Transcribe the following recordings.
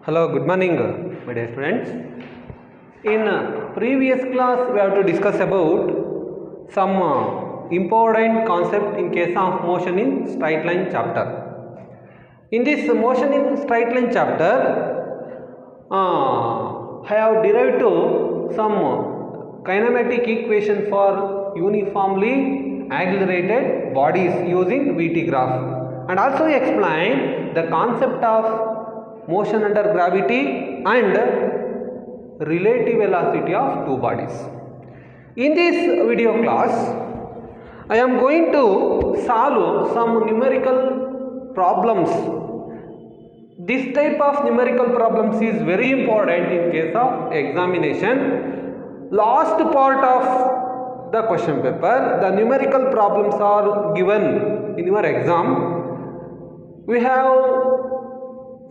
Hello, good morning, my dear students. In previous class, we have to discuss about some important concept in case of motion in straight line chapter. In this motion in straight line chapter, I have derived some kinematic equation for uniformly accelerated bodies using VT graph, and also explain the concept of motion under gravity and relative velocity of two bodies. In this video class, I am going to solve some numerical problems. This type of numerical problems is very important in case of examination. Last part of the question paper, the numerical problems are given in your exam. We have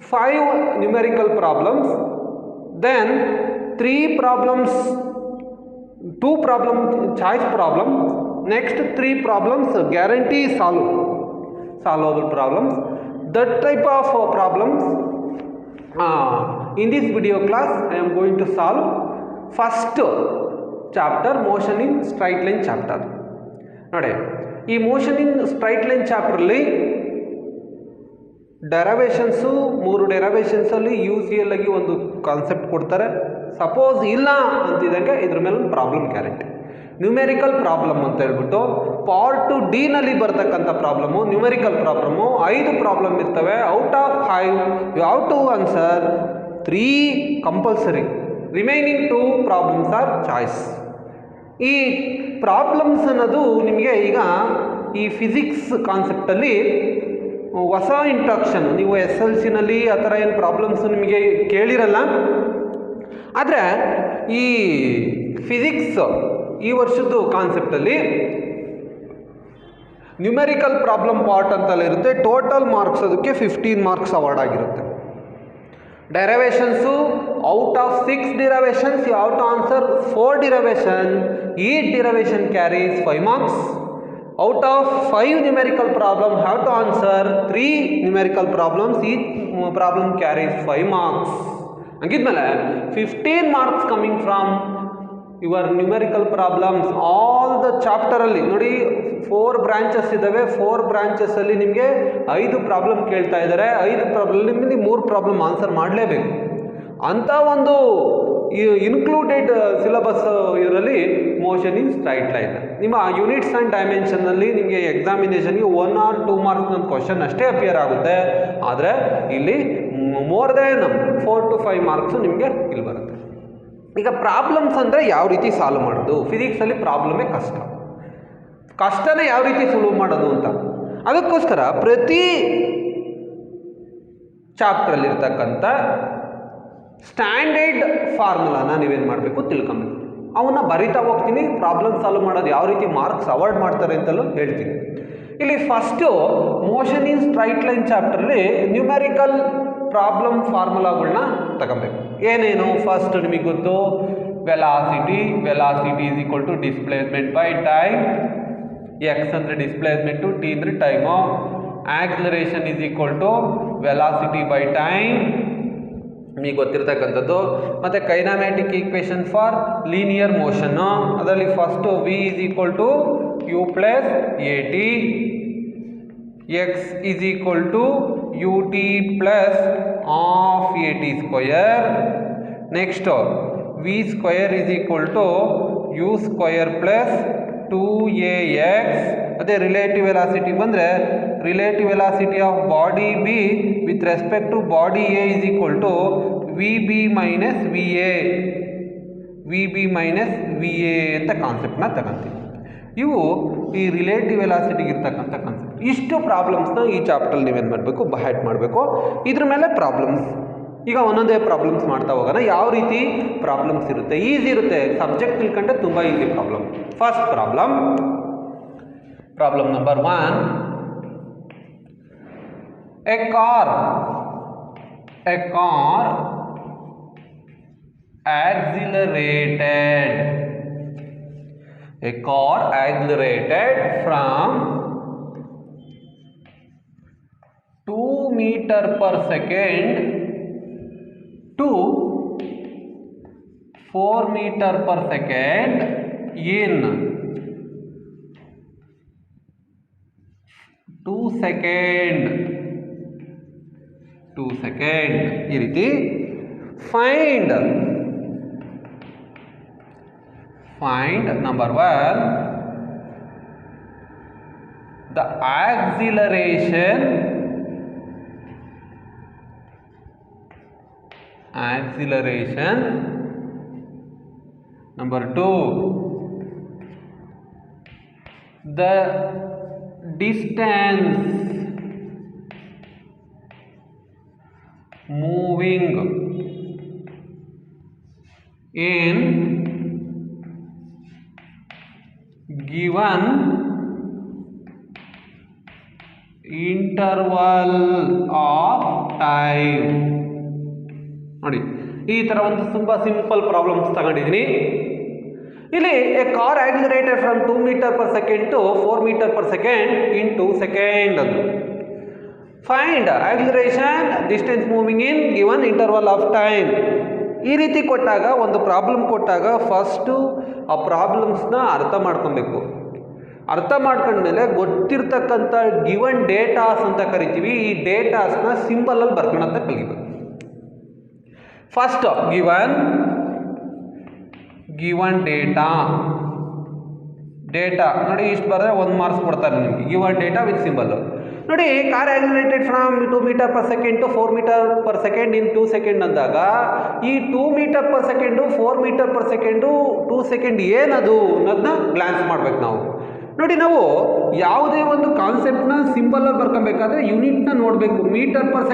5 numerical problems, then 3 problems, 2 problem choice problem, next 3 problems guarantee solvable problems. That type of problems in this video class I am going to solve first chapter, motion in straight line chapter. Nodi, ee motion in straight line chapter alli derivations 3 derivations ಅಲ್ಲಿ ಯೂಸಿಯಲ್ ಆಗಿ ಒಂದು concept ಕೊಡ್ತಾರೆ. Suppose ಇಲ್ಲ ಅಂತಿದ್ದಂಗೆ ಇದ್ರ ಮೇಲೆ ಒಂದು problem guarantee. Numerical problem ಅಂತ ಹೇಳ್ಬಿಟ್ಟು ಪಾರ್ಟ್ ಡಿ ನಲ್ಲಿ ಬರ್ತಕ್ಕಂಥ ಪ್ರಾಬ್ಲಮು ನ್ಯೂಮೆರಿಕಲ್ ಪ್ರಾಬ್ಲಮು 5 ಪ್ರಾಬ್ಲಮ್ ಇರ್ತವೆ. Out of 5 you have to answer 3 compulsory, remaining 2 problems are choice. ಈ ಪ್ರಾಬ್ಲಮ್ಸ್ ಅನ್ನೋದು ನಿಮಗೆ ಈಗ ಈ ಫಿಸಿಕ್ಸ್ ಕಾನ್ಸೆಪ್ಟಲ್ಲಿ ಹೊಸ ಇಂಟ್ರೊಡಕ್ಷನ್. ನೀವು ಎಸ್ ಎಲ್ ಸಿನಲ್ಲಿ ಆ ಥರ ಏನು ಪ್ರಾಬ್ಲಮ್ಸ್ ನಿಮಗೆ ಕೇಳಿರಲ್ಲ, ಆದರೆ ಈ ಫಿಸಿಕ್ಸ್ ಈ ವರ್ಷದ್ದು ಕಾನ್ಸೆಪ್ಟಲ್ಲಿ ನ್ಯೂಮೆರಿಕಲ್ ಪ್ರಾಬ್ಲಮ್ ಪಾರ್ಟ್ ಅಂತಲ್ಲಿರುತ್ತೆ. ಟೋಟಲ್ ಮಾರ್ಕ್ಸ್ ಅದಕ್ಕೆ 15 ಮಾರ್ಕ್ಸ್ ಅವಾರ್ಡ್ ಆಗಿರುತ್ತೆ. Derivations out of 6 derivations you have to answer 4 derivation. Each derivation carries 5 marks. Out of 5 numerical problems, have to answer 3 numerical problems. Each problem carries 5 marks. Angidmele 15 marks coming from your numerical problems. All the chapter alli nodi 4 branches idave. 4 branches alli nimge 5 problem kelta idare. 5 problem alli 3 problem answer ಮಾಡಲೇಬೇಕು ಅಂತ ಒಂದು included syllabus ಇದರಲ್ಲಿ motion in straight line. ನಿಮ್ಮ units and ಡೈಮೆನ್ಷನ್ನಲ್ಲಿ ನಿಮಗೆ ಎಕ್ಸಾಮಿನೇಷನ್ಗೆ 1 or 2 marks ಒಂದು question ಅಷ್ಟೇ appear ಆಗುತ್ತೆ. ಆದರೆ ಇಲ್ಲಿ ಮೋರ್ ದೆನ್ 4 to 5 marks ನಿಮಗೆ ಇಲ್ಲಿ ಬರುತ್ತೆ. ಈಗ ಪ್ರಾಬ್ಲಮ್ಸ್ ಅಂದರೆ ಯಾವ ರೀತಿ ಸಾಲ್ವ್ ಮಾಡೋದು, ಫಿಸಿಕ್ಸಲ್ಲಿ ಪ್ರಾಬ್ಲಮೇ ಕಷ್ಟನೇ ಯಾವ ರೀತಿ ಸಾಲ್ವ್ ಮಾಡೋದು ಅಂತ. ಅದಕ್ಕೋಸ್ಕರ ಪ್ರತಿ ಚಾಪ್ಟ್ರಲ್ಲಿರ್ತಕ್ಕಂಥ ಸ್ಟ್ಯಾಂಡರ್ಡ್ ಫಾರ್ಮುಲಾನ ನೀವೇನು ಮಾಡಬೇಕು ತಿಳ್ಕೊಬೇಕು. ಅವನ್ನ ಬರಿತಾ ಹೋಗ್ತೀನಿ. ಪ್ರಾಬ್ಲಮ್ ಸಾಲ್ವ್ ಮಾಡೋದು ಯಾವ ರೀತಿ ಮಾರ್ಕ್ಸ್ ಅವಾರ್ಡ್ ಮಾಡ್ತಾರೆ ಅಂತಲೂ ಹೇಳ್ತೀನಿ. ಇಲ್ಲಿ first motion in straight line ಚಾಪ್ಟರ್ಲಿ ನ್ಯೂಮೆರಿಕಲ್ ಪ್ರಾಬ್ಲಮ್ ಫಾರ್ಮುಲಾಗಳನ್ನ ತಗೊಬೇಕು. ಏನೇನು? ಫಸ್ಟ್ ನಿಮಗೆ ಗೊತ್ತು, velocity is equal to displacement by time. X ಅಂದರೆ ಡಿಸ್ಪ್ಲೇಸ್ಮೆಂಟು, ಟಿ ಅಂದರೆ time. Acceleration is equal to velocity by time, ನಿಮಗೆ ಗೊತ್ತಿರ್ತಕ್ಕಂಥದ್ದು. ಮತ್ತು kinematic equation for linear motion, ಅದರಲ್ಲಿ first v is equal to you plus A t, x is equal to U T plus of A T square. Next v square is equal to U square plus 2ax. ಅದೇ relative velocity ಬಂದರೆ relative velocity of body B with respect to body A is equal to V B minus V A ಅಂತ ಕಾನ್ಸೆಪ್ಟನ್ನ ತಗೊಂತೀವಿ. ಇವು ಈ relative ವೆಲಾಸಿಟಿಗೆ ಇರ್ತಕ್ಕಂಥ concept. ಇಷ್ಟು ಪ್ರಾಬ್ಲಮ್ಸ್ನ ಈ ಚಾಪ್ಟರ್ಲ್ಲಿ ನೀವೇನು ಮಾಡಬೇಕು, ಬಹ್ಯಾಟ್ ಮಾಡಬೇಕು. ಇದ್ರ ಮೇಲೆ ಪ್ರಾಬ್ಲಮ್ಸ್ ಈಗ ಒಂದೊಂದೇ ಪ್ರಾಬ್ಲಮ್ಸ್ ಮಾಡ್ತಾ ಹೋಗೋಣ. ಯಾವ ರೀತಿ ಪ್ರಾಬ್ಲಮ್ಸ್ ಇರುತ್ತೆ, ಈಸಿ ಇರುತ್ತೆ. ಸಬ್ಜೆಕ್ಟ್ ತಿಳ್ಕೊಂಡ್ರೆ ತುಂಬ easy problem. First problem number 1. A car accelerated from 2 meter per second 4 meter per second in 2 second ಈ ರೀತಿ find number 1 the acceleration number 2 the distance moving in given interval of time. ನೋಡಿ ಈ ಥರ ಒಂದು ತುಂಬ simple problems ತಗೊಂಡಿದ್ದೀನಿ. ಇಲ್ಲಿ A car accelerated from 2 meter per second to 4 meter per second in 2 seconds ಅದು. Find acceleration distance moving in given interval of time. ಈ ರೀತಿ ಕೊಟ್ಟಾಗ ಒಂದು ಪ್ರಾಬ್ಲಮ್ ಕೊಟ್ಟಾಗ ಫಸ್ಟು ಆ ಪ್ರಾಬ್ಲಮ್ಸ್ನ ಅರ್ಥ ಮಾಡ್ಕೊಬೇಕು. ಅರ್ಥ ಮಾಡ್ಕೊಂಡ್ಮೇಲೆ ಗೊತ್ತಿರ್ತಕ್ಕಂಥ ಗಿವನ್ ಡೇಟಾಸ್ ಅಂತ ಕರಿತೀವಿ. ಈ ಡೇಟಾಸ್ನ ಸಿಂಬಲಲ್ಲಿ ಬರ್ಕೊಳಂತ ಕಲಿಬೇಕು. ಫಸ್ಟ್ ಗಿವನ್ ಡೇಟಾ ನೋಡಿ, ಇಷ್ಟು ಬರೆದ್ರೆ 1 marks ಕೊಡ್ತಾರೆ ನಿಮಗೆ. ಗಿವನ್ ಡೇಟಾ ವಿತ್ ಸಿಂಬಲ್ ನೋಡಿ. Car accelerated from 2 meter per second to 4 meter per second in 2 seconds ಅಂದಾಗ ಈ 2 meter per second 4 meter per second 2 second ಏನದು ಅನ್ನೋದನ್ನ ಗ್ಲಾನ್ಸ್ ಮಾಡ್ಬೇಕು ನಾವು. ನೋಡಿ, ನಾವು ಯಾವುದೇ ಒಂದು ಕಾನ್ಸೆಪ್ಟ್ನ ಸಿಂಬಲಲ್ಲಿ ಬರ್ಕೊಬೇಕಾದ್ರೆ ಯೂನಿಟ್ನ ನೋಡಬೇಕು. ಮೀಟರ್ ಪರ್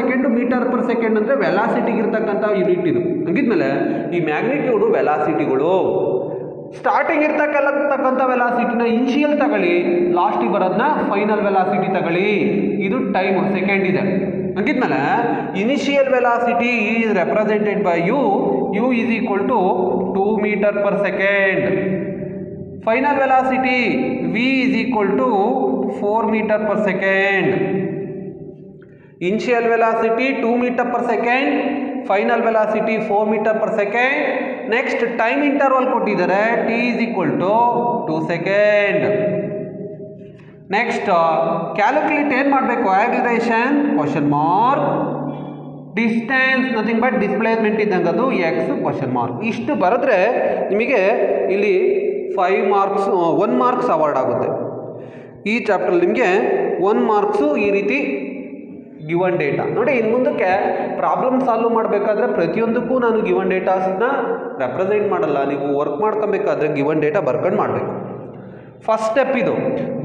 ಸೆಕೆಂಡ್ ಅಂದರೆ ವೆಲಾಸಿಟಿಗೆ ಇರ್ತಕ್ಕಂಥ ಯೂನಿಟ್ ಇದು. ಹಂಗಿದ್ಮೇಲೆ ಈ ಮ್ಯಾಗ್ನಿಟ್ಯೂಡು ವೆಲಾಸಿಟಿಗಳು ಸ್ಟಾರ್ಟಿಂಗ್ ಇರ್ತಕ್ಕಂಥ ವೆಲಾಸಿಟಿನ ಇನಿಷಿಯಲ್ ತಗೊಳ್ಳಿ, ಲಾಸ್ಟಿಗೆ ಬರೋದನ್ನ ಫೈನಲ್ ವೆಲಾಸಿಟಿ ತಗೊಳ್ಳಿ. ಇದು ಟೈಮ್ ಸೆಕೆಂಡ್ ಇದೆ. ಹಂಗಿದ್ಮೇಲೆ initial velocity is represented by u is equal to 2 meter per second. Final velocity v is equal to 4 meter per second. Initial velocity 2 meter per second, final velocity 4 meter per second. Next time interval ಕೊಟ್ಟಿದ್ದಾರೆ, t is equal to 2 seconds. Next calculate ಏನು ಮಾಡಬೇಕು? Acceleration question mark, distance nothing but displacement ಇದ್ದಂಗೆ ಅದು X question mark. ಇಷ್ಟು ಬರೆದ್ರೆ ನಿಮಗೆ ಇಲ್ಲಿ 1 marks award ಆಗುತ್ತೆ. ಈ ಚಾಪ್ಟರ್ ನಿಮಗೆ 1 marks ಈ ರೀತಿ ಗಿವನ್ ಡೇಟಾ. ನೋಡಿ, ಇನ್ನು ಮುಂದಕ್ಕೆ ಪ್ರಾಬ್ಲಮ್ ಸಾಲ್ವ್ ಮಾಡಬೇಕಾದ್ರೆ ಪ್ರತಿಯೊಂದಕ್ಕೂ ನಾನು ಗಿವನ್ ಡೇಟಾಸ್ನ ರೆಪ್ರೆಸೆಂಟ್ ಮಾಡಲ್ಲ. ನೀವು ವರ್ಕ್ ಮಾಡ್ಕೊಬೇಕಾದ್ರೆ ಗಿವನ್ ಡೇಟಾ ಬರ್ಕೊಂಡು ಮಾಡಬೇಕು. ಫಸ್ಟ್ ಸ್ಟೆಪ್ ಇದು.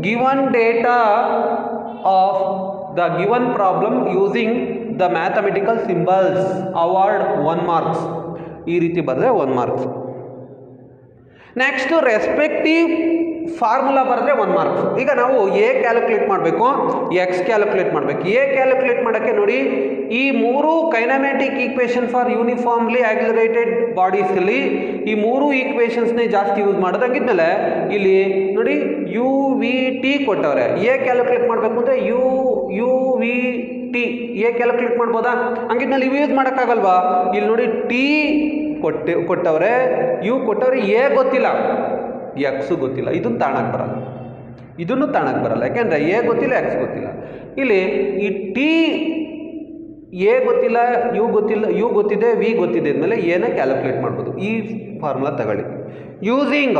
Given data of the given problem using the mathematical symbols award 1 marks. ಈ ರೀತಿ ಬರೆದ್ರೆ 1 marks. ನೆಕ್ಸ್ಟು ರೆಸ್ಪೆಕ್ಟಿವ್ ಫಾರ್ಮುಲಾ ಬರೆದ್ರೆ 1 marks. ಈಗ ನಾವು ಎ ಕ್ಯಾಲ್ಕುಲೇಟ್ ಮಾಡಬೇಕು, ಎಕ್ಸ್ ಕ್ಯಾಲ್ಕುಲೇಟ್ ಮಾಡಬೇಕು. ಎ ಕ್ಯಾಲ್ಕುಲೇಟ್ ಮಾಡೋಕ್ಕೆ ನೋಡಿ, ಈ 3 kinematic equation for uniformly accelerated ಬಾಡೀಸಲ್ಲಿ ಈ 3 ಈಕ್ವೇಷನ್ಸ್ನೇ ಜಾಸ್ತಿ ಯೂಸ್ ಮಾಡೋದು. ಹಂಗಿದ್ಮೇಲೆ ಇಲ್ಲಿ ನೋಡಿ ಯು ವಿ ಟಿ ಕೊಟ್ಟವ್ರೆ. ಎ ಕ್ಯಾಲ್ಕುಲೇಟ್ ಮಾಡಬೇಕು ಅಂದರೆ u v t a calculate ಮಾಡ್ಬೋದಾ? ಹಂಗಿದ್ಮೇಲೆ ಇವು ಯೂಸ್ ಮಾಡೋಕ್ಕಾಗಲ್ವಾ? ಇಲ್ಲಿ ನೋಡಿ ಟಿ ಕೊಟ್ಟವ್ರೆ, ಯು ಕೊಟ್ಟವ್ರೆ, ಎ ಗೊತ್ತಿಲ್ಲ, ಎಕ್ಸು ಗೊತ್ತಿಲ್ಲ. ಇದನ್ನು ತಾಣಕ್ಕೆ ಬರಲ್ಲ, ಯಾಕೆಂದರೆ ಎ ಗೊತ್ತಿಲ್ಲ, ಎಕ್ಸ್ ಗೊತ್ತಿಲ್ಲ. ಇಲ್ಲಿ ಈ ಟಿ ಎ ಗೊತ್ತಿಲ್ಲ, ಯು ಗೊತ್ತಿದೆ, ವಿ ಗೊತ್ತಿದೆ ಅಂದಮೇಲೆ ಎನ ಕ್ಯಾಲ್ಕುಲೇಟ್ ಮಾಡ್ಬೋದು. ಈ ಫಾರ್ಮುಲಾ ತಗೊಳ್ಳಿ. Using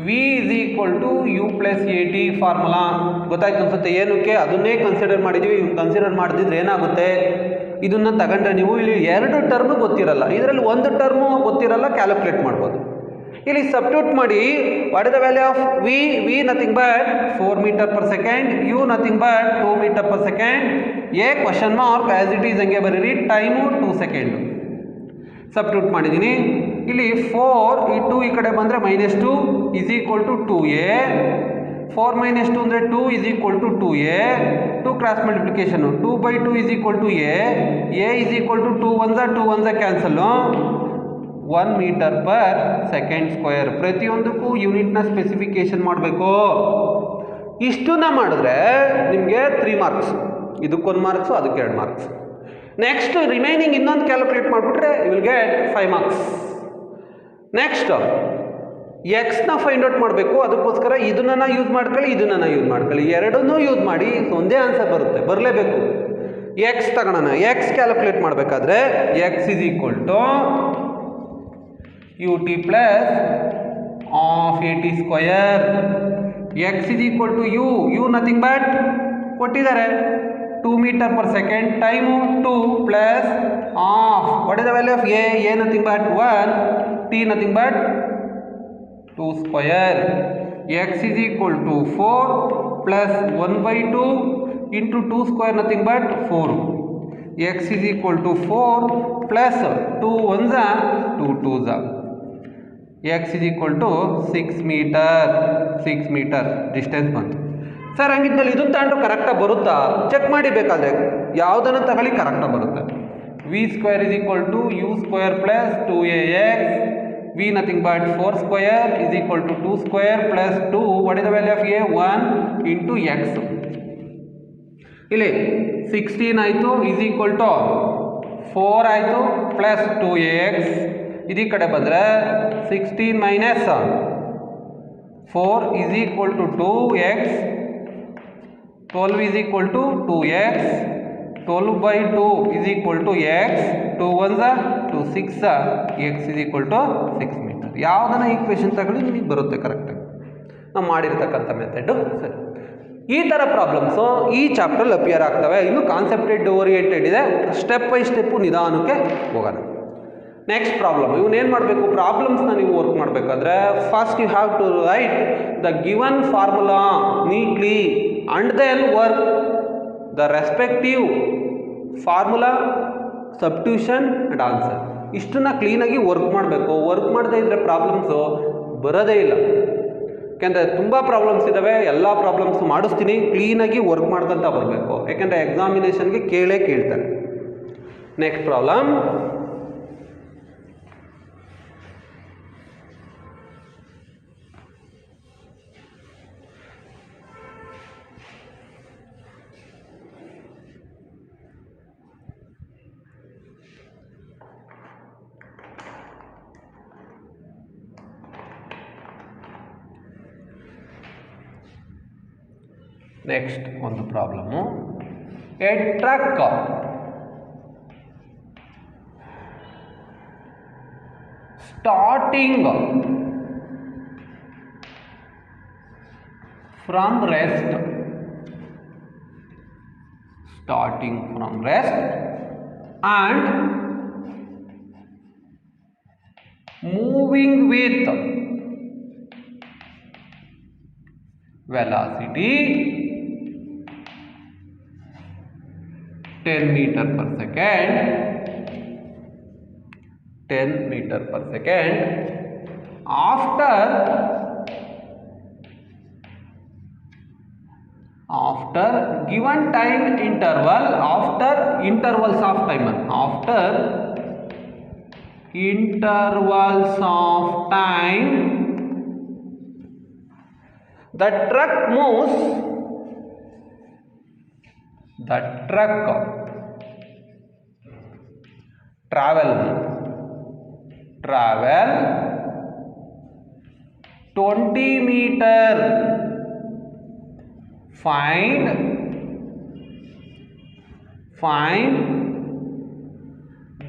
V is equal to you plus A T formula ಗೊತ್ತಾಯ್ತು ಅನ್ಸುತ್ತೆ. ಏನಕ್ಕೆ ಅದನ್ನೇ ಕನ್ಸಿಡರ್ ಮಾಡಿದ್ದೀವಿ. ಇವ್ನು ಕನ್ಸಿಡರ್ ಮಾಡಿದ್ರೆ ಏನಾಗುತ್ತೆ? ಇದನ್ನು ತಗೊಂಡ್ರೆ ನೀವು ಇಲ್ಲಿ 2 ಟರ್ಮು ಗೊತ್ತಿರಲ್ಲ, ಇದರಲ್ಲಿ 1 ಟರ್ಮು ಗೊತ್ತಿರಲ್ಲ, ಕ್ಯಾಲ್ಕುಲೇಟ್ ಮಾಡ್ಬೋದು. ಇಲ್ಲಿ ಸಬ್ಸ್ಟಿಟ್ಯೂಟ್ ಮಾಡಿ. What is the value of V nothing but 4 meter per second, U nothing but 2 meter per second, A question mark as it is ಹಂಗೆ ಬರೀರಿ, ಟೈಮು 2 seconds. ಸಬ್ಸ್ಟಿಟ್ಯೂಟ್ ಮಾಡಿದ್ದೀನಿ. ಇಲ್ಲಿ 4 ಈ 2 ಈ ಕಡೆ ಬಂದರೆ -2 ಈಸ್ ಈಕ್ವಲ್ ಟು 2a. 4 - 2 ಅಂದರೆ 2 is equal to 2a. 2 cross multiplication 2/2 is equal to a is equal to 2 1 cancel 1 meter per second square. ಪ್ರತಿಯೊಂದಕ್ಕೂ ಯೂನಿಟ್ನ ಸ್ಪೆಸಿಫಿಕೇಶನ್ ಮಾಡಬೇಕು. ಇಷ್ಟನ್ನ ಮಾಡಿದ್ರೆ ನಿಮಗೆ 3 marks. ಇದಕ್ಕೆ 1 marks, ಅದಕ್ಕೆ 2 marks. ನೆಕ್ಸ್ಟ್ ರಿಮೈನಿಂಗ್ ಇನ್ನೊಂದು ಕ್ಯಾಲ್ಕುಲೇಟ್ ಮಾಡಿಬಿಟ್ರೆ ಯು ವಿಲ್ ಗೆಟ್ 5 ಮಾರ್ಕ್ಸ್. ನೆಕ್ಸ್ಟ್ ಎಕ್ಸ್ನ ಫೈಂಡ್ ಔಟ್ ಮಾಡಬೇಕು. ಅದಕ್ಕೋಸ್ಕರ ಇದನ್ನ ಯೂಸ್ ಮಾಡ್ಕೊಳ್ಳಿ, ಇದನ್ನ ಯೂಸ್ ಮಾಡ್ಕೊಳ್ಳಿ, ಎರಡನ್ನೂ ಯೂಸ್ ಮಾಡಿ ಒಂದೇ ಆನ್ಸರ್ ಬರುತ್ತೆ, ಬರಲೇಬೇಕು. ಎಕ್ಸ್ ತಗೊಳ್ಳೋಣ. ಎಕ್ಸ್ ಕ್ಯಾಲ್ಕುಲೇಟ್ ಮಾಡಬೇಕಾದ್ರೆ X is equal to U T plus of A T square. X is equal to U nothing but ಕೊಟ್ಟಿದ್ದಾರೆ 2 metre per second, time 2 plus of what is the value of A nothing but 1, T nothing but 2 square. X is equal to 4 plus 1/2 into 2 square nothing but 4. X is equal to 4 plus 2 1s 2 2s. X is equal to 6 metre distance ಬಂತು. Sir ಹಂಗಿದ್ದಲ್ಲಿ ಇದನ್ನು ತಗೊಂಡ್ರು ಕರೆಕ್ಟಾಗಿ ಬರುತ್ತಾ check ಮಾಡಿ, ಬೇಕಾದರೆ ಯಾವುದನ್ನು ತಗೊಳ್ಳಿ ಕರೆಕ್ಟಾಗಿ ಬರುತ್ತೆ. V square is equal to U square plus 2ax, V nothing but 4 square is equal to 2 square plus 2 what is the value of A 1 into X. ಇಲ್ಲಿ 16 ಆಯಿತು ಇಸ್ ಈಕ್ವಲ್ ಟು 4 ಆಯಿತು ಪ್ಲಸ್ 2ax. ಇದೀ ಕಡೆ ಬಂದರೆ 16 minus 4 is equal to 2x, 12 is equal to 2x, 12/2 is equal to x, 2 1s 2 6, x is equal to 6 metre. ಯಾವುದನ್ನ equation ತಗೊಳ್ಳಿ ನಿಮಗೆ ಬರುತ್ತೆ ಕರೆಕ್ಟಾಗಿ, ನಾವು ಮಾಡಿರ್ತಕ್ಕಂಥ ಮೆಥಡು. ಸರಿ, ಈ ಥರ ಪ್ರಾಬ್ಲಮ್ಸು ಈ ಚಾಪ್ಟ್ರಲ್ಲಿ ಅಪಿಯರ್ ಆಗ್ತವೆ. ಇನ್ನು ಕಾನ್ಸೆಪ್ಟೆಡ್ ಓರಿಯೆಂಟೆಡ್ ಇದೆ, ಸ್ಟೆಪ್ ಬೈ ಸ್ಟೆಪ್ಪು ನಿಧಾನಕ್ಕೆ ಹೋಗೋಣ. ನೆಕ್ಸ್ಟ್ ಪ್ರಾಬ್ಲಮ್, ಇವನ್ನೇನು ಮಾಡಬೇಕು, ಪ್ರಾಬ್ಲಮ್ಸ್ನ ನೀವು ವರ್ಕ್ ಮಾಡಬೇಕಾದ್ರೆ first you have to write the given formula neatly and then work the respective formula, substitution and answer. ಇಷ್ಟನ್ನ ಕ್ಲೀನಾಗಿ ವರ್ಕ್ ಮಾಡಬೇಕು. ವರ್ಕ್ ಮಾಡದೇ ಇದ್ದರೆ ಪ್ರಾಬ್ಲಮ್ಸು ಬರೋದೇ ಇಲ್ಲ. ಯಾಕೆಂದರೆ ತುಂಬ ಪ್ರಾಬ್ಲಮ್ಸ್ ಇದ್ದಾವೆ, ಎಲ್ಲ ಪ್ರಾಬ್ಲಮ್ಸ್ ಮಾಡಿಸ್ತೀನಿ, ಕ್ಲೀನಾಗಿ ವರ್ಕ್ ಮಾಡ್ಕೊಂತ ಬರಬೇಕು. ಯಾಕೆಂದರೆ ಎಕ್ಸಾಮಿನೇಷನ್ಗೆ ಕೇಳ್ತಾರೆ. ನೆಕ್ಸ್ಟ್ ಪ್ರಾಬ್ಲಮ್, ನೆಕ್ಸ್ಟ್ ಒಂದು problem, A truck starting from rest and moving with velocity 10 meter per second, 10 meter per second after given time interval, after intervals of time, after intervals of time the truck moves, the truck travel 20 meter. Find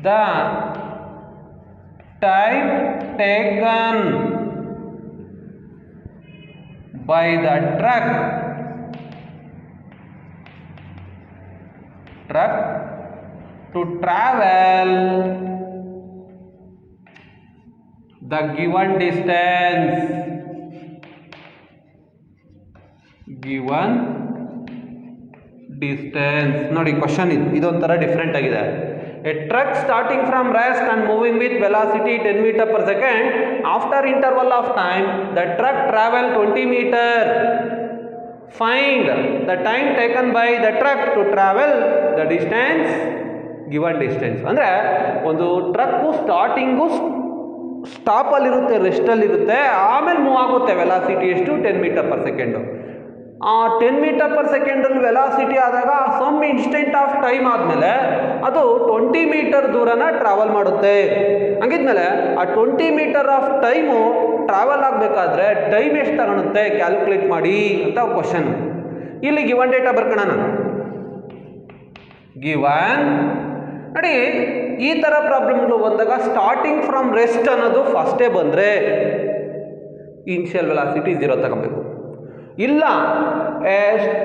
the time taken by the truck to travel the given distance. ನೋಡಿ question ಇದೊಂಥರ different ಆಗಿದೆ. A truck starting from rest and moving with velocity 10 meter per second after interval of time the truck travel 20 meter. Find the time taken by the truck to travel the distance given distance. ಅಂದರೆ ಒಂದು truck starting ಸ್ಟಾಪಲ್ಲಿರುತ್ತೆ, ರೆಸ್ಟಲ್ಲಿರುತ್ತೆ, ಆಮೇಲೆ move ಆಗುತ್ತೆ. Velocity ಎಷ್ಟು 10 meter per second. ಆ 10 meter per second velocity ಆದಾಗ some instant of time ಆದಮೇಲೆ ಅದು 20 metre ದೂರನ travel ಮಾಡುತ್ತೆ. ಹಂಗಿದ್ಮೇಲೆ ಆ 20 ಮೀಟರ್ ಆಫ್ ಟೈಮು ಟ್ರಾವೆಲ್ ಆಗಬೇಕಾದ್ರೆ ಟೈಮ್ ಎಷ್ಟು ತಗೊಳುತ್ತೆ ಕ್ಯಾಲ್ಕುಲೇಟ್ ಮಾಡಿ ಅಂತ ಕ್ವಶನ್. ಇಲ್ಲಿ ಗಿವನ್ ಡೇಟಾ ಬರ್ಕೊಳ್ಳೋಣ. ಗಿವನ್ ನೋಡಿ, ಈ ಥರ ಪ್ರಾಬ್ಲಮ್ಗಳು ಬಂದಾಗ ಸ್ಟಾರ್ಟಿಂಗ್ ಫ್ರಮ್ ರೆಸ್ಟ್ ಅನ್ನೋದು ಫಸ್ಟೇ ಬಂದರೆ ಇನಿಷಿಯಲ್ ವೆಲಾಸಿಟಿ 0 ತಗೋಬೇಕು. ಇಲ್ಲ,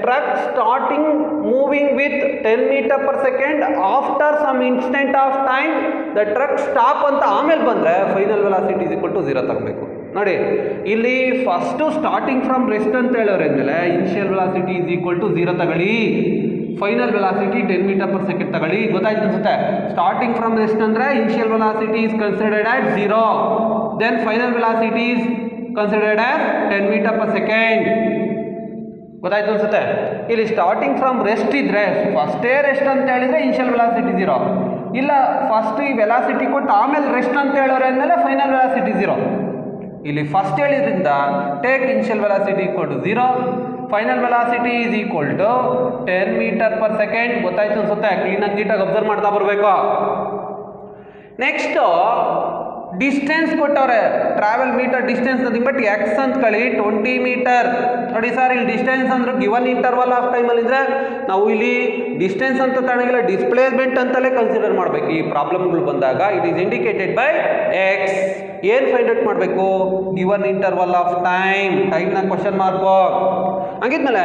truck starting moving with 10 metre per second after some instant of time the truck stop ಅಂತ ಆಮೇಲೆ ಬಂದರೆ ಫೈನಲ್ ವೆಲಾಸಿಟಿ = 0 ತಗೋಬೇಕು. ನೋಡಿ, ಇಲ್ಲಿ ಫಸ್ಟು ಸ್ಟಾರ್ಟಿಂಗ್ ಫ್ರಮ್ ರೆಸ್ಟ್ ಅಂತ ಹೇಳೋರೆ ಮೇಲೆ ಇನಿಷಿಯಲ್ ವೆಲಾಸಿಟಿ = 0 ತಗೊಳ್ಳಿ, final velocity 10 metre per second ತಗೊಳ್ಳಿ. ಗೊತ್ತಾಯ್ತು ಅನ್ಸುತ್ತೆ. ಸ್ಟಾರ್ಟಿಂಗ್ ಫ್ರಮ್ ರೆಸ್ಟ್ ಅಂದರೆ initial velocity is considered at 0, then final velocity is considered at 10 metre per second. ಗೊತ್ತಾಯ್ತು ಅನ್ಸುತ್ತೆ. ಇಲ್ಲಿ ಸ್ಟಾರ್ಟಿಂಗ್ ಫ್ರಮ್ ರೆಸ್ಟ್ ಇದ್ದರೆ ಫಸ್ಟೇ ರೆಸ್ಟ್ ಅಂತ ಹೇಳಿದರೆ ಇನಿಷಿಯಲ್ ವೆಲಾಸಿಟಿ 0, ಇಲ್ಲ ಫಸ್ಟ್ ಈ ವೆಲಾಸಿಟಿ ಕೊಟ್ಟು ಆಮೇಲೆ ರೆಸ್ಟ್ ಅಂತ ಹೇಳೋರೆ ಅಂದಮೇಲೆ ಫೈನಲ್ ವೆಲಾಸಿಟಿ 0. ಇಲ್ಲಿ ಫಸ್ಟ್ ಹೇಳಿದ್ರಿಂದ take initial velocity = 0, final velocity is = 10 metre per second. ಗೊತ್ತಾಯ್ತು ಅನ್ಸುತ್ತೆ. ಕ್ಲೀನಾಗಿ ನೀಟಾಗಿ ಅಬ್ಸರ್ವ್ ಮಾಡ್ತಾ ಬರಬೇಕು. ನೆಕ್ಸ್ಟು ಡಿಸ್ಟೆನ್ಸ್ ಕೊಟ್ಟವ್ರೆ, travel metre distance nothing but x ಅಂತ ಕಳಿ 20 ಮೀಟರ್. ನೋಡಿ ಸರ್, ಇಲ್ಲಿ ಡಿಸ್ಟೆನ್ಸ್ ಅಂದ್ರೆ ಗಿವನ್ ಇಂಟರ್ವಲ್ ಆಫ್ ಟೈಮಲ್ಲಿ ಇದ್ದರೆ ನಾವು ಇಲ್ಲಿ ಡಿಸ್ಟೆನ್ಸ್ ಅಂತ ತಗೊಂಡಿಲ್ಲ, ಡಿಸ್ಪ್ಲೇಸ್ಮೆಂಟ್ ಅಂತಲೇ ಕನ್ಸಿಡರ್ ಮಾಡಬೇಕು. ಈ ಪ್ರಾಬ್ಲಮ್ಗಳು ಬಂದಾಗ it is indicated by X. ಏನು ಫೈಂಡ್ ಔಟ್ ಮಾಡಬೇಕು? ಗಿವನ್ ಇಂಟರ್ವಲ್ ಆಫ್ ಟೈಮ್ನ ಕ್ವಶನ್ ಮಾರ್ಕು. ಹಂಗಿದ್ಮೇಲೆ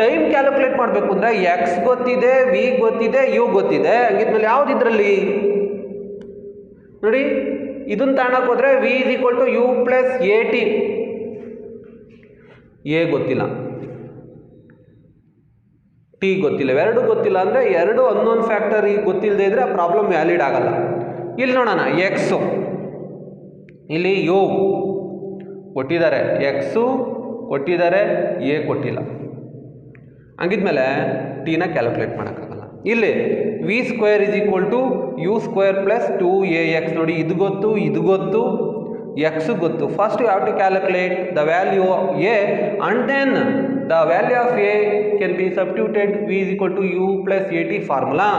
ಟೈಮ್ ಕ್ಯಾಲ್ಕುಲೇಟ್ ಮಾಡಬೇಕು ಅಂದರೆ ಎಕ್ಸ್ ಗೊತ್ತಿದೆ, ವಿ ಗೊತ್ತಿದೆ, ಯು ಗೊತ್ತಿದೆ. ಹಂಗಿದ್ಮೇಲೆ ಯಾವ್ದು ಇದರಲ್ಲಿ ನೋಡಿ, ಇದನ್ನು ತಗೊಳಕ್ಕೆ ಹೋದರೆ V = U plus AT. A ಗೊತ್ತಿಲ್ಲ, ಟಿ ಗೊತ್ತಿಲ್ಲ, ಎರಡು ಗೊತ್ತಿಲ್ಲ ಅಂದರೆ ಎರಡು ಅನ್ನೋನ್ ಫ್ಯಾಕ್ಟರ್ ಗೊತ್ತಿಲ್ಲದೆ ಇದ್ದರೆ ಆ ಪ್ರಾಬ್ಲಮ್ ವ್ಯಾಲಿಡ್ ಆಗಲ್ಲ. ಇಲ್ಲಿ ನೋಡೋಣ, ಎಕ್ಸು ಇಲ್ಲಿ ಯು ಕೊಟ್ಟಿದ್ದಾರೆ, ಎಕ್ಸು ಕೊಟ್ಟಿದ್ದಾರೆ, ಎ ಕೊಟ್ಟಿಲ್ಲ. ಹಂಗಿದ್ಮೇಲೆ ಟಿನ ಕ್ಯಾಲ್ಕುಲೇಟ್ ಮಾಡೋಕ್ಕಾಗಲ್ಲ. ಇಲ್ಲಿ v² = u² ಪ್ಲಸ್ 2ax. ನೋಡಿ, ಇದು ಗೊತ್ತು, ಇದು ಗೊತ್ತು, ಎಕ್ಸ್ ಗೊತ್ತು. First you have to calculate the value of A and then the value of A can be substituted v = u plus AT formula.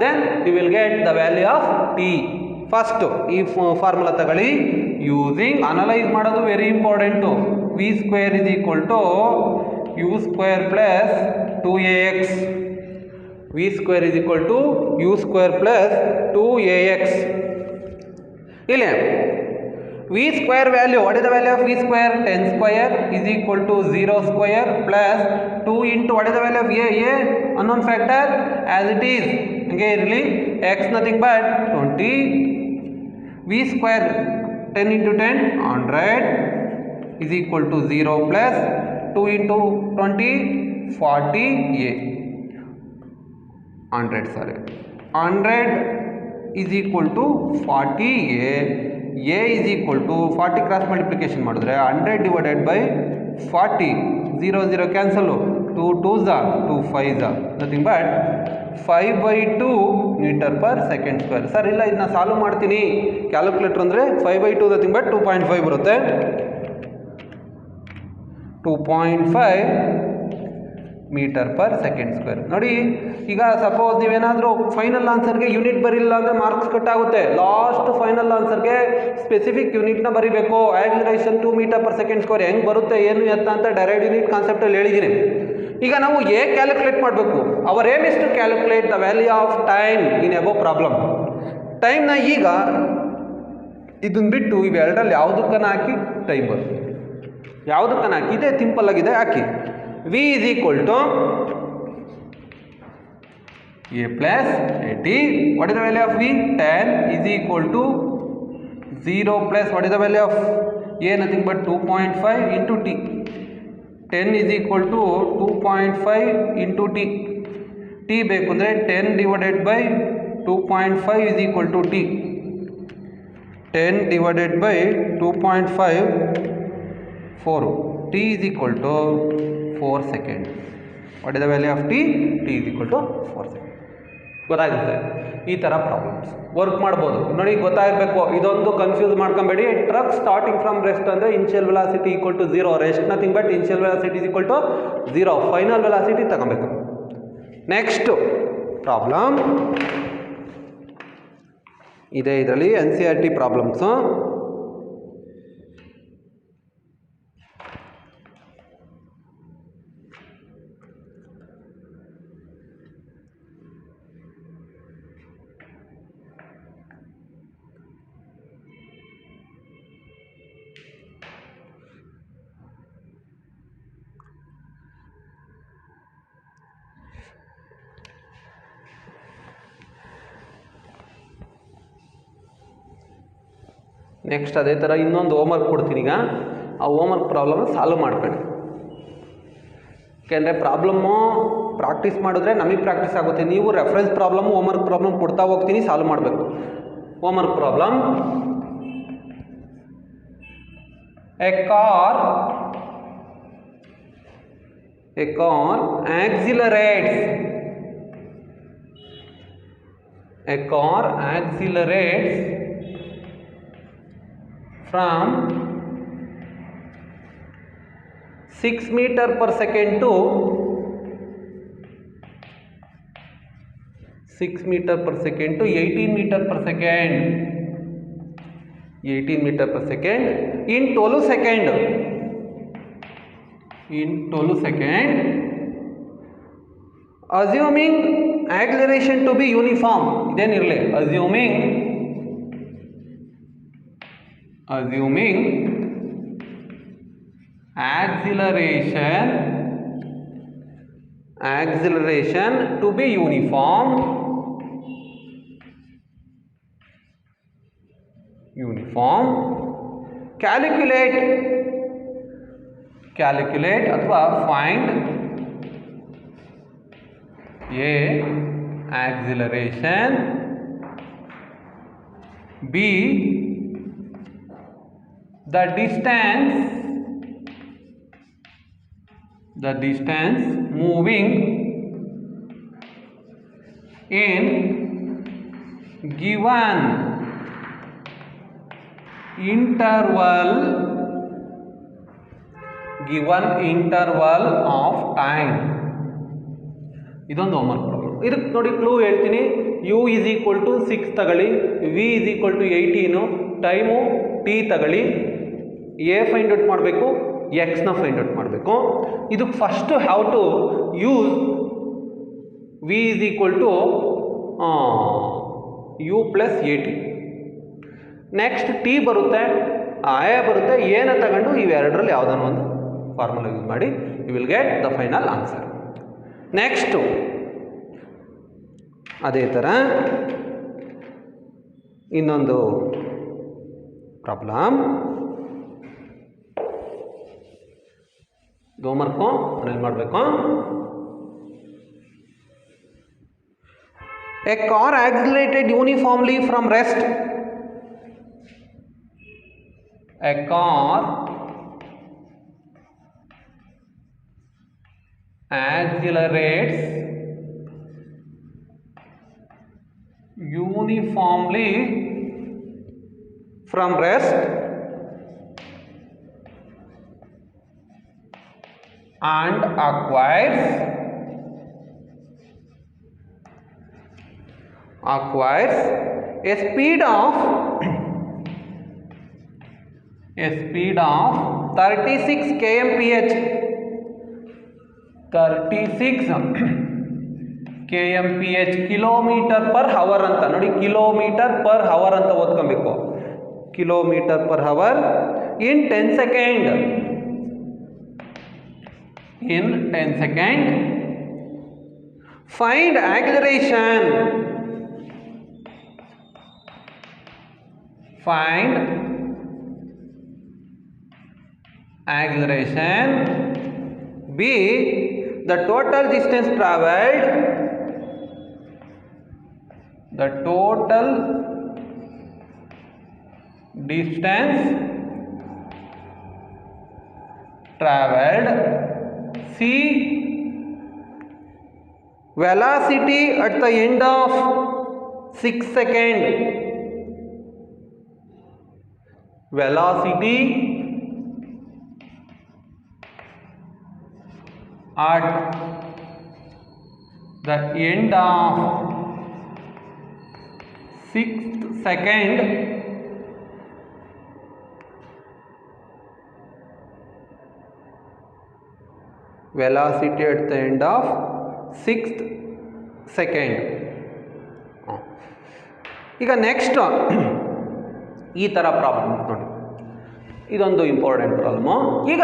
Then you will get the value of T. First ಈ formula ತಗೊಳ್ಳಿ. Using ಅನಲೈಸ್ ಮಾಡೋದು very important. v² = u² plus 2ax. v² = u² plus 2ax. ಇಲ್ಲಿ v² value, what is the value of v²? 10² = 0² plus 2 into what is the value of a unknown factor as it is. ಹಂಗೆ ಇರಲಿ, x nothing but 20. v² 10 into 10 100 = 0 plus 2 into 20 40a. 100 sorry, 100 = 40a. a = 40 cross multiplication ಮಾಡಿದ್ರೆ 100 divided by 40. 0 0 cancel, 2 2s 2 5s nothing but 5/2 metre per second square. Sir ಇಲ್ಲ, ಇದನ್ನ solve ಮಾಡ್ತೀನಿ calculator ಅಂದರೆ 5/2 nothing but 2.5 ಬರುತ್ತೆ. 2.5 metre per second square. ನೋಡಿ, ಈಗ suppose ನೀವೇನಾದರೂ final ಆನ್ಸರ್ಗೆ unit ಬರಿಲ್ಲ ಅಂದರೆ ಮಾರ್ಕ್ಸ್ ಕಟ್ ಆಗುತ್ತೆ. ಲಾಸ್ಟ್ ಫೈನಲ್ ಆನ್ಸರ್ಗೆ ಸ್ಪೆಸಿಫಿಕ್ ಯೂನಿಟ್ನ ಬರೀಬೇಕು. Acceleration 2 metre per second square ಹೆಂಗೆ ಬರುತ್ತೆ ಏನು ಎತ್ತ ಅಂತ ಡೈರೆಕ್ಟ್ ಯೂನಿಟ್ ಕಾನ್ಸೆಪ್ಟಲ್ಲಿ ಹೇಳಿದ್ದೀನಿ. ಈಗ ನಾವು ಎ ಕ್ಯಾಲ್ಕುಲೇಟ್ ಮಾಡಬೇಕು. Our aim is to calculate the value of time in above problem. ಟೈಮ್ನ ಈಗ ಇದನ್ನು ಬಿಟ್ಟು ಇವೆರಡರಲ್ಲಿ ಯಾವುದಕ್ಕನ್ನು ಹಾಕಿ ಟೈಮ್ ಬರುತ್ತೆ, ಯಾವುದಕ್ಕನ್ನು ಹಾಕಿ ಇದೇ ಸಿಂಪಲ್ ಆಗಿದೆ ಹಾಕಿ. v = a plus AT. What is the value of v? 10 = 0 plus what is the value of a? Nothing but 2.5 into t. 10 = 2.5 into t. t ಬೇಕು ಅಂದರೆ 10 divided by 2.5 = t. 10 divided by 2.5 4. t = 4 seconds. What is the value of t? t = 4 seconds. ಗೊತ್ತಾಗುತ್ತೆ. ಈ ಥರ problems work ಮಾಡ್ಬೋದು. ನೋಡಿ, ಗೊತ್ತಾಗಬೇಕು. ಇದೊಂದು confuse ಮಾಡ್ಕೊಬೇಡಿ. ಟ್ರಕ್ ಸ್ಟಾರ್ಟಿಂಗ್ ಫ್ರಮ್ ರೆಸ್ಟ್ ಅಂದರೆ initial velocity = 0. Rest nothing but initial velocity = 0. Final velocity ತಗೊಬೇಕು. ನೆಕ್ಸ್ಟು ಪ್ರಾಬ್ಲಮ್ ಇದೆ ಇದರಲ್ಲಿ NCERT ಪ್ರಾಬ್ಲಮ್ಸು. ನೆಕ್ಸ್ಟ್ ಅದೇ ಥರ ಇನ್ನೊಂದು ಹೋಮ್ವರ್ಕ್ ಕೊಡ್ತೀನಿ. ಈಗ ಆ ಹೋಮ್ವರ್ಕ್ ಪ್ರಾಬ್ಲಮ್ನ ಸಾಲ್ವ್ ಮಾಡ್ಕೊಳ್ಳಿ. ಯಾಕೆಂದರೆ ಪ್ರಾಬ್ಲಮ್ಮು ಪ್ರಾಕ್ಟೀಸ್ ಮಾಡಿದ್ರೆ ನಮಗೆ ಪ್ರಾಕ್ಟೀಸ್ ಆಗುತ್ತೆ. ನೀವು ರೆಫರೆನ್ಸ್ ಪ್ರಾಬ್ಲಮ್ ಹೋಮ್ವರ್ಕ್ ಪ್ರಾಬ್ಲಮ್ ಕೊಡ್ತಾ ಹೋಗ್ತೀನಿ, ಸಾಲ್ವ್ ಮಾಡಬೇಕು. Homework problem: a car accelerates from 6 meter per second to 18 meter per second in 12 second, assuming acceleration to be uniform. ಇದೇನಿರಲಿ, assuming acceleration to be uniform, calculate ಅಥವಾ find A acceleration, B the distance moving in given interval of time. ಇದೊಂದು homework problem. ಇದಕ್ಕೆ ನೋಡಿ clue ಹೇಳ್ತೀನಿ. U = 6 ತಗೊಳ್ಳಿ, V = 18, time T ತಗೊಳ್ಳಿ, A find out ಮಾಡಬೇಕು, Xನ find out ಮಾಡಬೇಕು. ಇದಕ್ಕೆ first have to use V = U + 18. Next T ಬರುತ್ತೆ, A ಬರುತ್ತೆ, ಏನ ತಗೊಂಡು ಇವೆರಡರಲ್ಲಿ ಯಾವುದನ್ನು ಒಂದು ಫಾರ್ಮುಲಾ ಯೂಸ್ ಮಾಡಿ, you will get the final answer. Next ಅದೇ ಥರ ಇನ್ನೊಂದು ಪ್ರಾಬ್ಲಮ್. ಹೋಮ್ವರ್ಕು ಮನೇಲಿ ಮಾಡಬೇಕು. A car accelerated uniformly from rest. A car accelerates uniformly from rest and acquires a speed of 36 kmph. 36 kmph kilometre per hour ಅಂತ ನೋಡಿ. Kilometre per hour ಅಂತ ಓದ್ಕೊಬೇಕು. Kilometre per hour in 10 second. Find acceleration. B the total distance traveled. C velocity at the end of 6 seconds. Velocity at the end of 6th second velocity at the end of 6th second. ಈಗ next ಈ ಥರ problem ನೋಡಿ, ಇದೊಂದು important problem. ಈಗ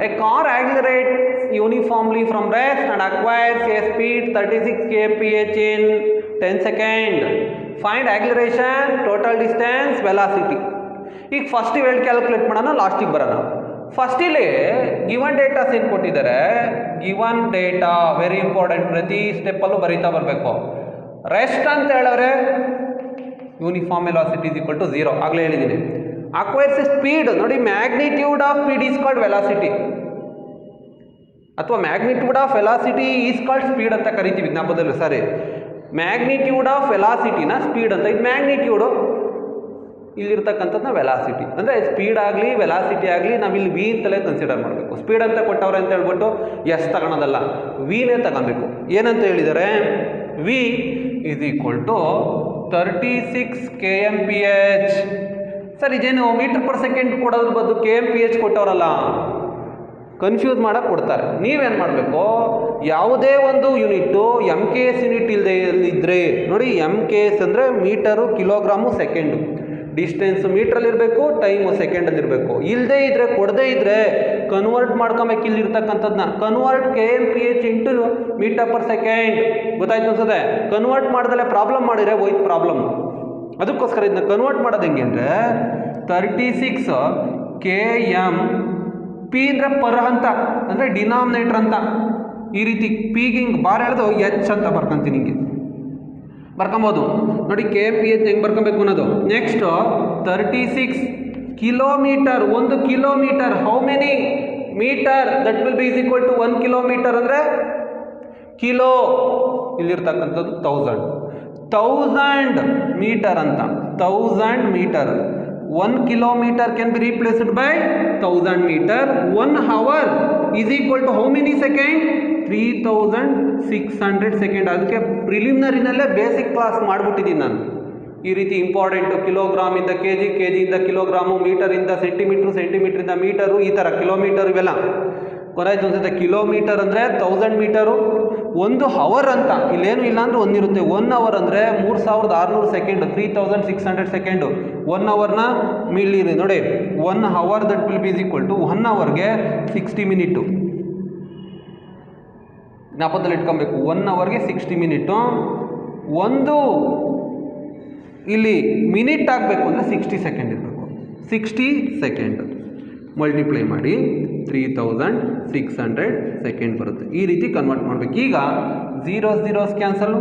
a car accelerates uniformly from rest and acquires a speed 36 kmph in 10 seconds. Find acceleration, total distance, velocity. ಈಗ first ಇವೆರಡು calculate ಮಾಡೋಣ, ಲಾಸ್ಟಿಗೆ ಬರೋಣ. ಫಸ್ಟ್ ಇಲ್ಲಿ ಗಿವನ್ ಡೇಟಾಸ್ ಏನು ಕೊಟ್ಟಿದ್ದಾರೆ, ಗಿವನ್ ಡೇಟಾ ವೆರಿ ಇಂಪಾರ್ಟೆಂಟ್, ಪ್ರತಿ ಸ್ಟೆಪ್ಪಲ್ಲೂ ಬರೀತಾ ಬರಬೇಕು. ರೆಸ್ಟ್ ಅಂತ ಹೇಳಿದ್ರೆ uniform velocity is equal to 0, ಆಗಲೇ ಹೇಳಿದ್ದೀನಿ. ಅಕ್ವೈರ್ಸ್ ಸ್ಪೀಡ್ ನೋಡಿ, magnitude of speed is called velocity, ಅಥವಾ magnitude of velocity is called speed ಅಂತ ಕರಿತೀವಿ ಜ್ಞಾಪಕದಲ್ಲಿ. ಸಾರಿ, ಮ್ಯಾಗ್ನಿಟ್ಯೂಡ್ ಆಫ್ ವೆಲಾಸಿಟಿನ ಸ್ಪೀಡ್ ಅಂತ. ಇದು ಮ್ಯಾಗ್ನಿಟ್ಯೂಡು, ಇಲ್ಲಿರ್ತಕ್ಕಂಥದ್ದನ್ನ ವೆಲಾಸಿಟಿ. ಅಂದರೆ ಸ್ಪೀಡ್ ಆಗಲಿ ವೆಲಾಸಿಟಿ ಆಗಲಿ ನಾವಿಲ್ಲಿ ವಿ ಅಂತಲೇ ಕನ್ಸಿಡರ್ ಮಾಡಬೇಕು. ಸ್ಪೀಡ್ ಅಂತ ಕೊಟ್ಟವ್ರೆ ಅಂತ ಹೇಳ್ಬಿಟ್ಟು ಎಸ್ ತಗೊಳೋದಲ್ಲ, ವಿನೇ ತಗೊಬೇಕು. ಏನಂತ ಹೇಳಿದ್ದಾರೆ, V is equal to 36 kmph. Sir ಇದೇನು ಮೀಟರ್ ಪರ್ ಸೆಕೆಂಡ್ ಕೊಡೋದ್ರ ಬದಲು kmph ಕೊಟ್ಟವರಲ್ಲ, ಕನ್ಫ್ಯೂಸ್ ಮಾಡೋಕ್ಕೆ ಕೊಡ್ತಾರೆ. ನೀವೇನು ಮಾಡಬೇಕು, ಯಾವುದೇ ಒಂದು unit M K S unit ಇದ್ದರೆ ನೋಡಿ, ಎಮ್ ಕೆ ಎಸ್ ಅಂದರೆ ಮೀಟರು, ಕಿಲೋಗ್ರಾಮು, ಸೆಕೆಂಡು. ಡಿಸ್ಟೆನ್ಸು ಮೀಟ್ರಲ್ಲಿರಬೇಕು, ಟೈಮು ಸೆಕೆಂಡಲ್ಲಿರಬೇಕು. ಇಲ್ಲದೇ ಇದ್ದರೆ, ಕೊಡದೇ ಇದ್ದರೆ ಕನ್ವರ್ಟ್ ಮಾಡ್ಕೊಬೇಕು. ಇಲ್ಲಿರ್ತಕ್ಕಂಥದ್ದನ್ನ convert kmph into metre per second. ಗೊತ್ತಾಯ್ತು ಅನ್ಸುತ್ತೆ. ಕನ್ವರ್ಟ್ ಮಾಡ್ದಲ್ಲೇ ಪ್ರಾಬ್ಲಮ್ ಮಾಡಿದರೆ ಹೋಯ್ತು ಪ್ರಾಬ್ಲಮ್. ಅದಕ್ಕೋಸ್ಕರ ಇದನ್ನ ಕನ್ವರ್ಟ್ ಮಾಡೋದು ಹೆಂಗೆ ಅಂದರೆ 36 km ಪಿ ಅಂದರೆ ಪರ್ ಅಂತ, ಅಂದರೆ ಡಿನಾಮಿನೇಟರ್ ಅಂತ. ಈ ರೀತಿ ಪಿಗೆ ಹಿಂಗೆ ಬಾರ್ ಎಳೆದು ಎಚ್ ಅಂತ ಬರ್ಕೊಂತೀನಿ, ಹಿಂಗೆ ಬರ್ಕೊಬೋದು ನೋಡಿ. kmph ಹೆಂಗೆ ಬರ್ಕೊಬೇಕು ಅನ್ನೋದು. Next 36 kilometre, 1 kilometre how many metre, that will be is equal to 1 kilometre ಅಂದರೆ ಕಿಲೋ, ಇಲ್ಲಿರ್ತಕ್ಕಂಥದ್ದು 1000 ಮೀಟರ್ ಅಂತ. 1000 metre, 1 kilometer can be replaced by 1000 meter. 1 hour is equal to how many second? 3600 second. ಅದಕ್ಕೆ ಪ್ರಿಲಿಮಿನರಿನಲ್ಲೇ basic class ಮಾಡಿಬಿಟ್ಟಿದ್ದೀನಿ ನಾನು. ಈ ರೀತಿ important, ಕಿಲೋಗ್ರಾಮಿಂದ K G, K ಜಿಯಿಂದ kilogram, ಮೀಟರಿಂದ ಸೆಂಟಿಮೀಟ್ರು, ಸೆಂಟಿಮೀಟ್ರಿಂದ ಮೀಟರು, ಈ ಥರ ಕಿಲೋಮೀಟರ್ ಇವೆಲ್ಲ ಗೊತ್ತಾಯ್ತು ಅನ್ಸುತ್ತೆ. ಕಿಲೋಮೀಟರ್ ಅಂದರೆ 1000 ಮೀಟರು. 1 ಅವರ್ ಅಂತ ಇಲ್ಲೇನು ಇಲ್ಲ ಅಂದರೆ ಒಂದಿರುತ್ತೆ. 1 ಅವರ್ ಅಂದರೆ 3600 ಸೆಕೆಂಡು, 3600 ಸೆಕೆಂಡು. 1 ಅವರ್ನ ಮಿಲಿ ನೋಡಿ, 1 hour that will be is equal to 1 ಅವರ್ಗೆ 60 ಮಿನಿಟು. ಜ್ಞಾಪಕದಲ್ಲಿ ಇಟ್ಕೊಬೇಕು, 1 ಅವರ್ಗೆ 60 ಮಿನಿಟು. ಒಂದು ಇಲ್ಲಿ ಮಿನಿಟ್ ಆಗಬೇಕು ಅಂದರೆ 60 ಸೆಕೆಂಡ್ ಇರಬೇಕು. 60 ಸೆಕೆಂಡ್ ಮಲ್ಟಿಪ್ಲೈ ಮಾಡಿ 3600 ಸೆಕೆಂಡ್ ಬರುತ್ತೆ. ಈ ರೀತಿ ಕನ್ವರ್ಟ್ ಮಾಡಬೇಕು. ಈಗ 0 ಕ್ಯಾನ್ಸಲ್ಲು,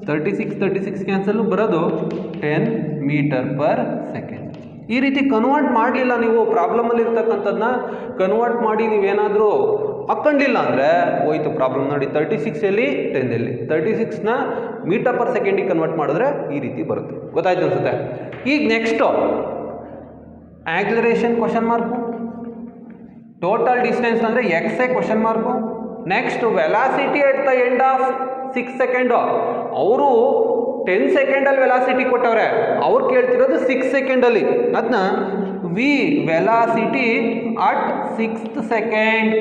36 ಕ್ಯಾನ್ಸಲ್ಲು, ಬರೋದು 10 ಮೀಟರ್ ಪರ್ ಸೆಕೆಂಡ್. ಈ ರೀತಿ ಕನ್ವರ್ಟ್ ಮಾಡಲಿಲ್ಲ ನೀವು, ಪ್ರಾಬ್ಲಮಲ್ಲಿ ಇರ್ತಕ್ಕಂಥದ್ದನ್ನ ಕನ್ವರ್ಟ್ ಮಾಡಿ ನೀವೇನಾದರೂ ಹಾಕ್ಕೊಂಡಿಲ್ಲ ಅಂದರೆ ಹೋಯ್ತು ಪ್ರಾಬ್ಲಮ್. ನೋಡಿ 36 ಎಲ್ಲಿ, 10 ಎಲ್ಲಿ. 36ನ ಮೀಟರ್ ಪರ್ ಸೆಕೆಂಡಿಗೆ ಕನ್ವರ್ಟ್ ಮಾಡಿದ್ರೆ ಈ ರೀತಿ ಬರುತ್ತೆ. ಗೊತ್ತಾಯ್ತು ಅನ್ಸುತ್ತೆ. ಈಗ next acceleration question mark, total distance ಅಂದರೆ ಎಕ್ಸೇ question mark. Next velocity at the end of 6 second. ಅವರು 10 ಸೆಕೆಂಡಲ್ಲಿ ವೆಲಾಸಿಟಿ ಕೊಟ್ಟವ್ರೆ, ಅವ್ರು ಕೇಳ್ತಿರೋದು 6 ಸೆಕೆಂಡಲ್ಲಿ. ಅದನ್ನ V velocity at 6th second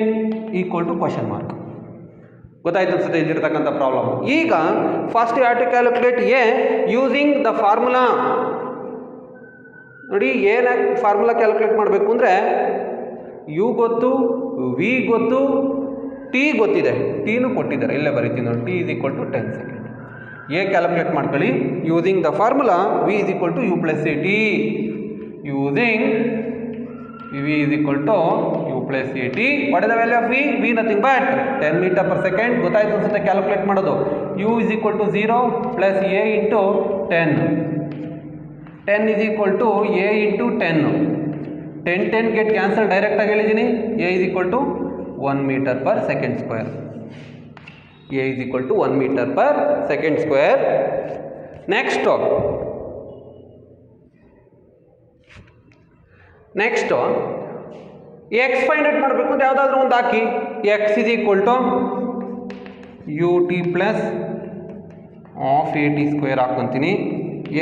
equal to question mark. ಗೊತ್ತಾಯ್ತು ಅನ್ಸುತ್ತೆ ಇಲ್ಲಿರ್ತಕ್ಕಂಥ ಪ್ರಾಬ್ಲಮ್. ಈಗ first you have to calculate A using the formula. ನೋಡಿ ಏನಾಗಿ ಫಾರ್ಮುಲಾ ಕ್ಯಾಲ್ಕುಲೇಟ್ ಮಾಡಬೇಕು ಅಂದರೆ ಯು ಗೊತ್ತು, ವಿ ಗೊತ್ತು, ಟಿ ಗೊತ್ತಿದೆ. ಟಿನೂ ಕೊಟ್ಟಿದ್ದಾರೆ, ಇಲ್ಲೇ ಬರೀತೀನಿ ನೋಡಿ. T is equal to 10 second. A calculate ಮಾಡ್ಕೊಳ್ಳಿ using the formula v is equal to you plus A t. Using v is equal to you plus A t. What is the value of v? V nothing but 10 metre per second. ಗೊತ್ತಾಯ್ತು ಅನ್ಸುತ್ತೆ calculate ಮಾಡೋದು. U is equal to 0 plus a into 10. 10 is equal to a into 10. 10 get cancel, ಡೈರೆಕ್ಟಾಗಿ ಹೇಳಿದ್ದೀನಿ. A is equal to 1 metre per second square. A is equal to 1 metre per second square. Next x find out ಮಾಡಬೇಕು ಅಂತ ಯಾವುದಾದ್ರೂ ಒಂದು ಹಾಕಿ. X is equal to ut plus of at square ಹಾಕ್ಕೊಂತೀನಿ.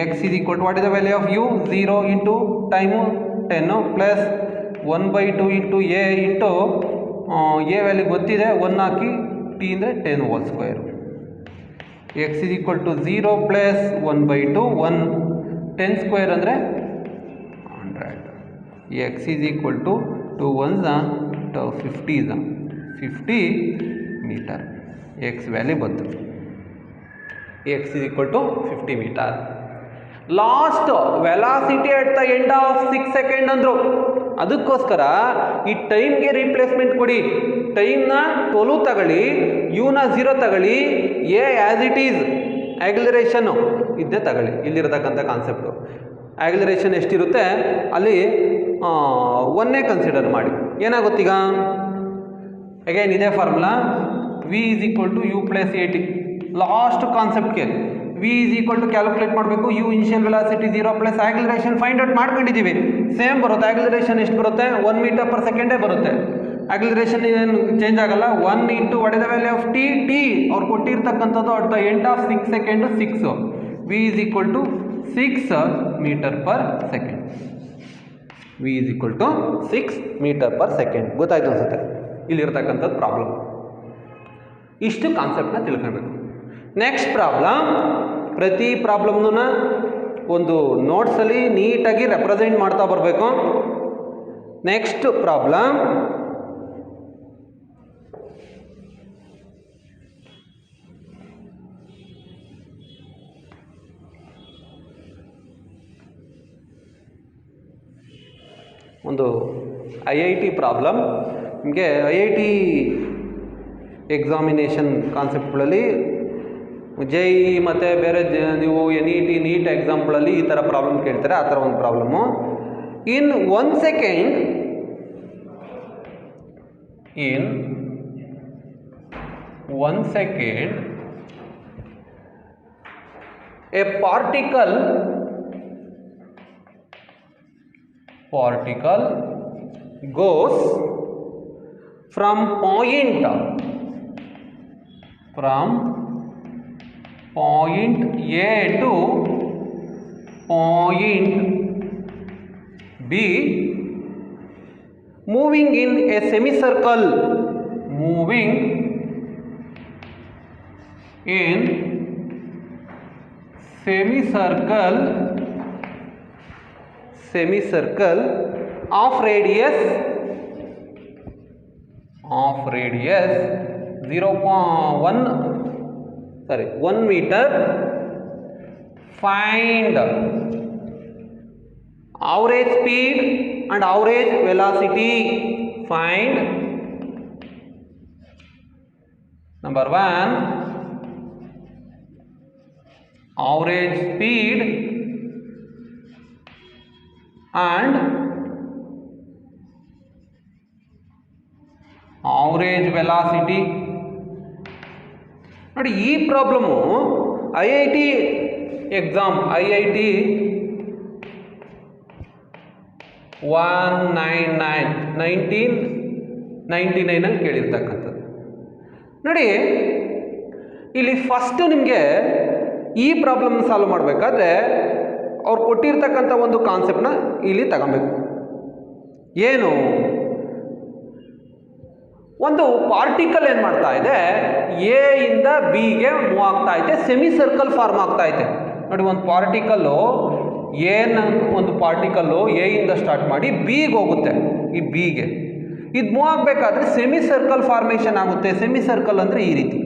x is equal to what is the value of u? 0 into time 10 plus 1/2 into a into a value ಗೊತ್ತಿದೆ 1 ಹಾಕಿ t ಅಂದರೆ 10 whole square. x is equal to 0 plus 1/2 1 10 square ಅಂದರೆ 100. x is equal to 2 ones 50 is 50 meter. x value ಬಂತು. x is equal to 50 meter. Last velocity at the end of 6 second ಅಂದರು. ಅದಕ್ಕೋಸ್ಕರ ಈ ಟೈಮ್ಗೆ replacement ಕೊಡಿ. ಟೈಮ್ನ 12 ತಗೊಳ್ಳಿ, ಯುನ 0 ತಗೊಳ್ಳಿ, ಎ ಆ್ಯಸ್ ಇಟ್ ಈಸ್ ಆ್ಯಕ್ಸಿಲರೇಷನ್ನು ಇದ್ದೇ ತಗೊಳ್ಳಿ. ಇಲ್ಲಿರತಕ್ಕಂಥ ಕಾನ್ಸೆಪ್ಟು ಆ್ಯಕ್ಸಿಲರೇಷನ್ ಎಷ್ಟಿರುತ್ತೆ ಅಲ್ಲಿ 1 ಕನ್ಸಿಡರ್ ಮಾಡಿ. ಏನಾಗುತ್ತೀಗ ಅಗೈನ್ ಇದೇ formula v is equal to u plus at. Last ಕಾನ್ಸೆಪ್ಟ್ಗೆ v is equal to calculate ಮಾಡಬೇಕು. u initial velocity 0 plus acceleration find out ಮಾಡ್ಕೊಂಡಿದ್ದೀವಿ. ಸೇಮ್ ಬರುತ್ತೆ. ಆ್ಯಕ್ಸಿಲರೇಷನ್ ಎಷ್ಟು ಬರುತ್ತೆ? 1 ಮೀಟರ್ ಪರ್ ಸೆಕೆಂಡೇ ಬರುತ್ತೆ. ಆ್ಯಕ್ಸಿಲರೇಷನ್ ಏನು ಚೇಂಜ್ ಆಗಲ್ಲ. 1 into what is the value of t. ಅವ್ರು ಕೊಟ್ಟಿರ್ತಕ್ಕಂಥದ್ದು at the end of 6 second 6. v is equal to 6 metre per second. v is equal to 6 metre per second. ಗೊತ್ತಾಯ್ತು ಅನ್ಸುತ್ತೆ ಇಲ್ಲಿರ್ತಕ್ಕಂಥದ್ದು ಪ್ರಾಬ್ಲಮ್. ಇಷ್ಟು ಕಾನ್ಸೆಪ್ಟನ್ನ ತಿಳ್ಕೊಬೇಕು. ನೆಕ್ಸ್ಟ್ ಪ್ರಾಬ್ಲಮ್, ಪ್ರತಿ ಪ್ರಾಬ್ಲಮ್ನ ಒಂದು ನೋಟ್ಸಲ್ಲಿ ನೀಟಾಗಿ ರೆಪ್ರೆಸೆಂಟ್ ಮಾಡ್ತಾ ಬರಬೇಕು. ನೆಕ್ಸ್ಟ್ ಪ್ರಾಬ್ಲಮ್, ಒಂದು IIT ಪ್ರಾಬ್ಲಮ್. ನಿಮಗೆ IIT ಎಕ್ಸಾಮಿನೇಷನ್ ಕಾನ್ಸೆಪ್ಟ್ಗಳಲ್ಲಿ JEE ಮತ್ತು ಬೇರೆ ನೀವು NET ನೀಟ್ ಎಕ್ಸಾಮ್ಗಳಲ್ಲಿ ಈ ಥರ ಪ್ರಾಬ್ಲಮ್ ಕೇಳ್ತಾರೆ. ಆ ಥರ ಒಂದು problem. In 1 second a particle goes from point A to point B, moving in a semicircle, of radius 1 meter. Find average speed and average velocity. Find number 1 average speed and average velocity. ನೋಡಿ ಈ problem IIT exam IIT 1999 ಕೇಳಿರ್ತಕ್ಕಂಥದ್ದು. ನೋಡಿ ಇಲ್ಲಿ first ನಿಮಗೆ ಈ problem solve ಮಾಡಬೇಕಾದ್ರೆ ಅವ್ರು ಕೊಟ್ಟಿರ್ತಕ್ಕಂಥ ಒಂದು ಕಾನ್ಸೆಪ್ಟನ್ನ ಇಲ್ಲಿ ತಗೊಬೇಕು. ಏನು? ಒಂದು ಪಾರ್ಟಿಕಲ್ ಏನು ಮಾಡ್ತಾ ಇದೆ, ಎ ಇಂದ ಬಿಗೆ ಮೂವ್ ಆಗ್ತಾ ಐತೆ, ಸೆಮಿ ಸರ್ಕಲ್ ಫಾರ್ಮ್ ಆಗ್ತಾ ಐತೆ. ನೋಡಿ ಒಂದು ಪಾರ್ಟಿಕಲ್ಲು ಒಂದು ಪಾರ್ಟಿಕಲ್ಲು ಎ ಇಂದ ಸ್ಟಾರ್ಟ್ ಮಾಡಿ ಬಿಗೆ ಹೋಗುತ್ತೆ. ಈ ಬಿಗೆ ಇದು ಮೂವ್ ಆಗಬೇಕಾದ್ರೆ ಸೆಮಿ ಸರ್ಕಲ್ ಫಾರ್ಮೇಷನ್ ಆಗುತ್ತೆ. ಸೆಮಿ ಸರ್ಕಲ್ ಅಂದರೆ ಈ ರೀತಿ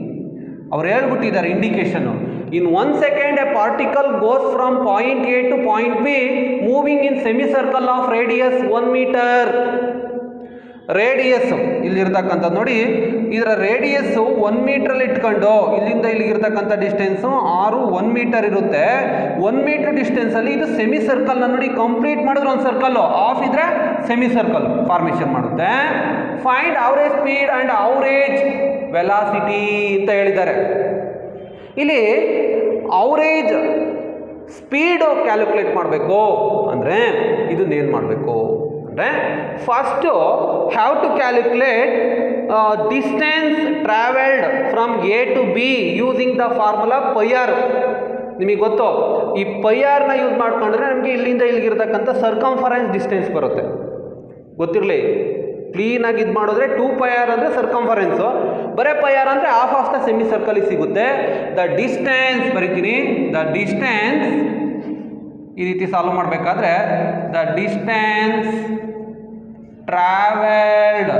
ಅವ್ರು ಹೇಳ್ಬಿಟ್ಟಿದ್ದಾರೆ indication. In 1 second a particle goes from point A to point B moving in semi circle of radius 1 metre. Radius ಇಲ್ಲಿರ್ತಕ್ಕಂಥದ್ದು ನೋಡಿ, ಇದರ ರೇಡಿಯಸ್ಸು 1 ಮೀಟ್ರಲ್ಲಿ ಇಟ್ಕೊಂಡು ಇಲ್ಲಿಂದ ಇಲ್ಲಿಗಿರ್ತಕ್ಕಂಥ ಡಿಸ್ಟೆನ್ಸು 1 ಮೀಟರ್ ಇರುತ್ತೆ. 1 ಮೀಟರ್ ಡಿಸ್ಟೆನ್ಸಲ್ಲಿ ಇದು ಸೆಮಿ ಸರ್ಕಲ್ನ ನೋಡಿ ಕಂಪ್ಲೀಟ್ ಮಾಡಿದ್ರೆ ಒಂದು ಸರ್ಕಲ್ಲು, ಆಫ್ ಇದ್ರೆ ಸೆಮಿ ಸರ್ಕಲ್ ಫಾರ್ಮೇಷನ್ ಮಾಡುತ್ತೆ. Find average speed and average velocity ಅಂತ ಹೇಳಿದ್ದಾರೆ. ಇಲ್ಲಿ ಅವರೇಜ್ ಸ್ಪೀಡು ಕ್ಯಾಲ್ಕುಲೇಟ್ ಮಾಡಬೇಕು ಅಂದರೆ ಇದನ್ನೇನು ಮಾಡಬೇಕು ಅಂದರೆ first have to calculate distance travelled from A to B using the formula pi R. ನಿಮಗೆ ಗೊತ್ತು, ಈ ಪೈ ಆರ್ನ ಯೂಸ್ ಮಾಡ್ಕೊಂಡ್ರೆ ನಮಗೆ ಇಲ್ಲಿಂದ ಇಲ್ಲಿಗಿರ್ತಕ್ಕಂಥ ಸರ್ಕಂಫರೆನ್ಸ್ ಡಿಸ್ಟೆನ್ಸ್ ಬರುತ್ತೆ. ಗೊತ್ತಿರಲಿ, ಕ್ಲೀನಾಗಿ ಇದು ಮಾಡಿದ್ರೆ 2 ಪೈ ಆರ್ ಅಂದರೆ ಸರ್ಕಂಫರೆನ್ಸು, ಬರೇ ಪೈ ಆರ್ ಅಂದರೆ ಹಾಫ್ ಆಫ್ ದ ಸೆಮಿ ಸರ್ಕಲಿಗೆ ಸಿಗುತ್ತೆ. ದ ಡಿಸ್ಟೆನ್ಸ್ ಬರಿತೀನಿ, ದ ಡಿಸ್ಟೆನ್ಸ್ ಈ ರೀತಿ ಸಾಲ್ವ್ ಮಾಡಬೇಕಾದ್ರೆ the distance travelled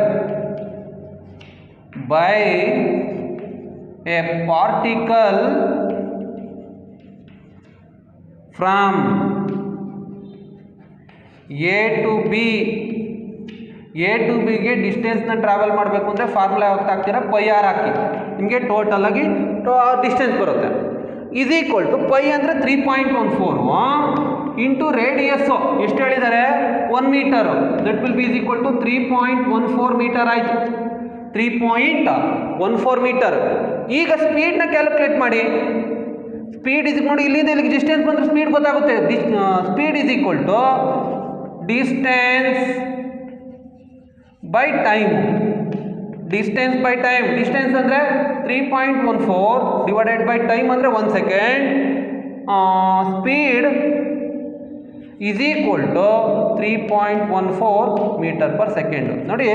by a particle from A to B. A to ಬಿಗೆ ಡಿಸ್ಟೆನ್ಸ್ನ ಟ್ರಾವೆಲ್ ಮಾಡಬೇಕು ಅಂದರೆ ಫಾರ್ಮುಲಾ ಯಾವತ್ತು ಹಾಕ್ತೀರಾ, ಪೈ ಆರ್ ಹಾಕಿ, ನಿಮಗೆ ಟೋಟಲಾಗಿ ಡಿಸ್ಟೆನ್ಸ್ ಬರುತ್ತೆ. ಇಸ್ ಈಕ್ವಲ್ ಟು ಪೈ ಅಂದರೆ 3.14 ಇಂಟು ರೇಡಿಯಸ್ಸು ಎಷ್ಟು ಹೇಳಿದ್ದಾರೆ, 1 metre. That will be is equal to 3.14 metre ಆಯಿತು. 3.14 ಮೀಟರ್. ಈಗ ಸ್ಪೀಡ್ನ ಕ್ಯಾಲ್ಕುಲೇಟ್ ಮಾಡಿ. ಸ್ಪೀಡ್ ಇಸ್ ನೋಡಿ, ಇಲ್ಲಿಂದ ಇಲ್ಲಿಗೆ ಡಿಸ್ಟೆನ್ಸ್ ಬಂದರೆ ಸ್ಪೀಡ್ ಗೊತ್ತಾಗುತ್ತೆ. Speed is equal to distance by time. Distance by time, distance ಅಂದರೆ 3.14 ಡಿವೈಡೆಡ್ ಬೈ ಟೈಮ್ ಅಂದರೆ 1 second. Speed is equal to 3.14 metre per second. ನೋಡಿ,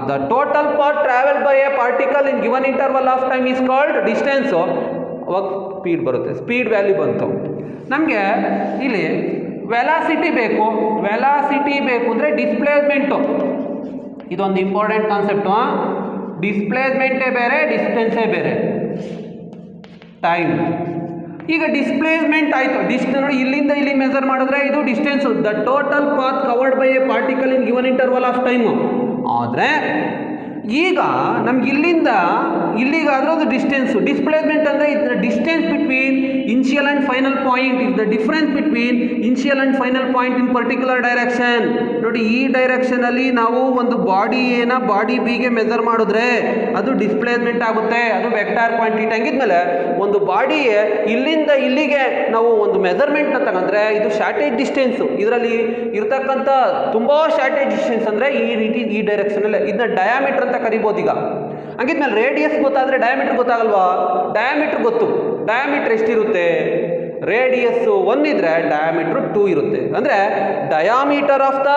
the total path travel by a particle in given interval of time is called distance. ಅವಾಗ speed ಬರುತ್ತೆ, speed value ಬಂತು. ನಮಗೆ ಇಲ್ಲಿ velocity ಬೇಕು. Velocity ಬೇಕು ಅಂದರೆ ಡಿಸ್ಪ್ಲೇಸ್ಮೆಂಟು, ಇದೊಂದು ಇಂಪಾರ್ಟೆಂಟ್ ಕಾನ್ಸೆಪ್ಟು. ಡಿಸ್ಪ್ಲೇಸ್ಮೆಂಟೇ ಬೇರೆ, ಡಿಸ್ಟೆನ್ಸೇ ಬೇರೆ, ಟೈಮ್. ಈಗ ಡಿಸ್ಪ್ಲೇಸ್ಮೆಂಟ್ ಆಯಿತು, ನೋಡಿ ಇಲ್ಲಿಂದ ಇಲ್ಲಿ ಮೆಜರ್ ಮಾಡಿದ್ರೆ ಇದು distance, the total path covered by a particle in given interval of time. ಆದರೆ ಈಗ ನಮ್ಗೆ ಇಲ್ಲಿಂದ ಇಲ್ಲಿಗಾದರೂ ಅದು ಡಿಸ್ಟೆನ್ಸು. ಡಿಸ್ಪ್ಲೇಸ್ಮೆಂಟ್ ಅಂದರೆ ಇದು distance between initial and final point, is the difference between initial and final point in particular direction. ನೋಡಿ, ಈ ಡೈರೆಕ್ಷನಲ್ಲಿ ನಾವು ಒಂದು ಬಾಡಿ ಎನ ಬಾಡಿ ಬಿಗೆ ಮೆಜರ್ ಮಾಡಿದ್ರೆ ಅದು ಡಿಸ್ಪ್ಲೇಸ್ಮೆಂಟ್ ಆಗುತ್ತೆ, ಅದು ವೆಕ್ಟಾರ್ ಕ್ವಾಂಟಿಟಿ. ಹಂಗಿದ್ಮೇಲೆ ಒಂದು ಬಾಡಿಗೆ ಇಲ್ಲಿಂದ ಇಲ್ಲಿಗೆ ನಾವು ಒಂದು ಮೆಜರ್ಮೆಂಟ್ನ ತಗೊಂಡ್ರೆ ಇದು ಶಾರ್ಟೇಜ್ ಡಿಸ್ಟೆನ್ಸು. ಇದರಲ್ಲಿ ಇರ್ತಕ್ಕಂಥ ತುಂಬ ಶಾರ್ಟೇಜ್ ಡಿಸ್ಟೆನ್ಸ್ ಅಂದರೆ ಈ ರೀತಿ ಈ ಡೈರೆಕ್ಷನಲ್ಲೇ, ಇದನ್ನ ಡಯಾಮೀಟರ್ ಅಂತ ಕರಿಬೋದು. ಈಗ ಹಂಗಿದ್ಮೇಲೆ ರೇಡಿಯಸ್ ಗೊತ್ತಾದರೆ ಡಯಾಮೀಟರ್ ಗೊತ್ತಾಗಲ್ವಾ? ಡಯಾಮೀಟರ್ ಗೊತ್ತು. ಡಯಾಮೀಟರ್ ಎಷ್ಟಿರುತ್ತೆ? ರೇಡಿಯಸ್ 1 ಇದ್ರೆ ಡಯಾಮೀಟರ್ 2 ಇರುತ್ತೆ. ಅಂದರೆ ಡಯಾಮೀಟರ್ ಆಫ್ ದ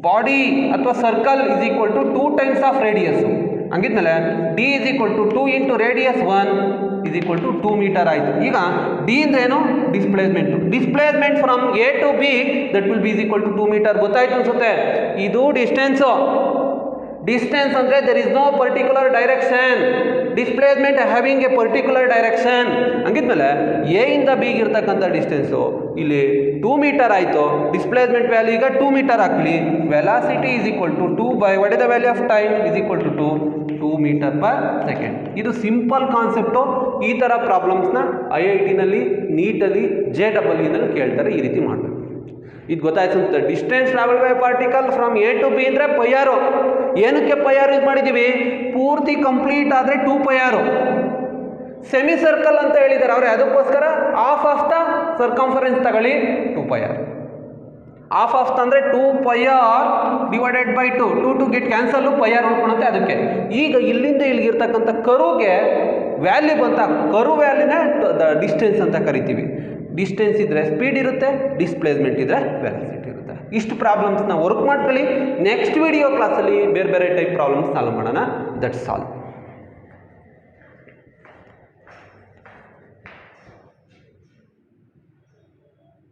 ಬಾಡಿ ಅಥವಾ circle is equal to 2 times of radius. ಹಂಗಿದ್ಮೇಲೆ d is equal to 2 into radius 1 is equal to 2 metre ಆಯಿತು. ಈಗ ಡಿ ಅಂದ್ರೆ ಏನು? Displacement. Displacement from A to B that will be is equal to 2 metre. ಗೊತ್ತಾಯ್ತು ಅನ್ಸುತ್ತೆ. ಇದು distance. Distance ಅಂದರೆ there is no particular direction, displacement having a particular direction. ಹಂಗಿದ್ಮೇಲೆ A ಇಂದ ಬಿಗೆ ಇರ್ತಕ್ಕಂಥ ಡಿಸ್ಟೆನ್ಸು ಇಲ್ಲಿ 2 ಮೀಟರ್ ಆಯಿತು. ಡಿಸ್ಪ್ಲೇಸ್ಮೆಂಟ್ ವ್ಯಾಲ್ಯೂ ಈಗ 2 ಮೀಟರ್ ಹಾಕಲಿ. Velocity is equal to 2 by what is the value of time is equal to 2 metre per second. ಇದು simple concept. ಈ ಥರ ಪ್ರಾಬ್ಲಮ್ಸ್ನ IIT-ನಲ್ಲಿ, ನೀಟಲ್ಲಿ, JEE-ನಲ್ಲಿ ಕೇಳ್ತಾರೆ. ಈ ರೀತಿ ಮಾಡಬೇಕು. ಇದು ಗೊತ್ತಾಯ್ತು ಅಂತ. Distance travel by particle from A to B ಅಂದರೆ ಪೈ ಆರ್. ಏನಕ್ಕೆ ಪೈ ಆರ್ ಯೂಸ್ ಮಾಡಿದ್ದೀವಿ? ಪೂರ್ತಿ ಕಂಪ್ಲೀಟ್ ಆದರೆ 2 ಪೈ ಆರ್. ಸೆಮಿ ಸರ್ಕಲ್ ಅಂತ ಹೇಳಿದ್ದಾರೆ ಅವರು, ಅದಕ್ಕೋಸ್ಕರ ಹಾಫ್ ಆಫ್ ದ ಸರ್ಕಂಫರೆನ್ಸ್ ತಗೊಳ್ಳಿ, 2 ಪೈ ಆರ್. ಹಾಫ್ ಆಫ್ ಅಂದರೆ 2 pi r divided by 2. 2 get cancel, pi r ಉಳ್ಕೊಳುತ್ತೆ. ಅದಕ್ಕೆ ಈಗ ಇಲ್ಲಿಂದ ಇಲ್ಲಿಗಿರ್ತಕ್ಕಂಥ ಕರುಗೆ ವ್ಯಾಲ್ಯೂ ಬಂತ, ಕರು ವ್ಯಾಲ್ಯೂನೇ ದ ಡಿಸ್ಟೆನ್ಸ್ ಅಂತ ಕರಿತೀವಿ. ಡಿಸ್ಟೆನ್ಸ್ ಇದ್ದರೆ ಸ್ಪೀಡ್ ಇರುತ್ತೆ, ಡಿಸ್ಪ್ಲೇಸ್ಮೆಂಟ್ ಇದ್ದರೆ ವೆಲಾಸಿಟಿ ಇರುತ್ತೆ. ಇಷ್ಟು ಪ್ರಾಬ್ಲಮ್ಸ್ನ ವರ್ಕ್ ಮಾಡ್ಕೊಳ್ಳಿ. ನೆಕ್ಸ್ಟ್ ವಿಡಿಯೋ ಕ್ಲಾಸಲ್ಲಿ ಬೇರೆ ಬೇರೆ ಟೈಪ್ ಪ್ರಾಬ್ಲಮ್ಸ್ ಸಾಲ್ವ್ ಮಾಡೋಣ. That's all.